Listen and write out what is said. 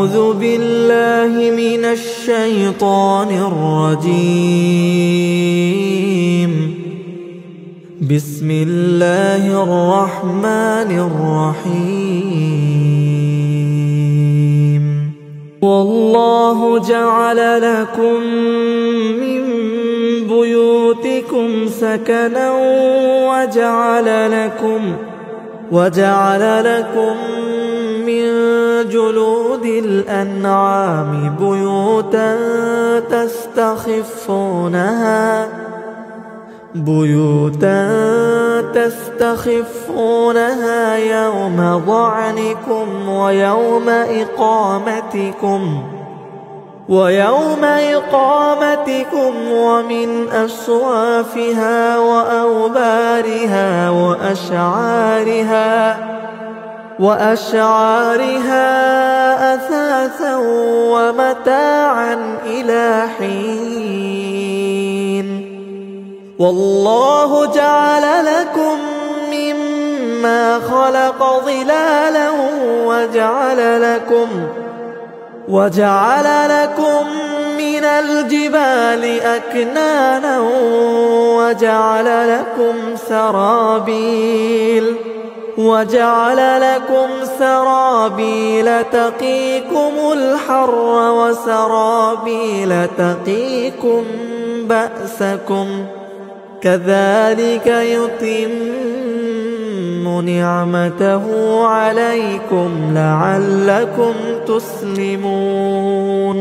أعوذ بالله من الشيطان الرجيم. بسم الله الرحمن الرحيم. والله جعل لكم من بيوتكم سكنا وجعل لكم من جلود الأنعام بيوتا تستخفونها يوم ظعنكم ويوم إقامتكم ومن أصوافها وأوبارها وأشعارها أثاثا ومتاعا إلى حين. والله جعل لكم مما خلق ظلالا وجعل لكم من الجبال أكنانا وجعل لكم سرابيل تقيكم الحر وسرابيل تقيكم بأسكم كذلك يتم نعمته عليكم لعلكم تسلمون.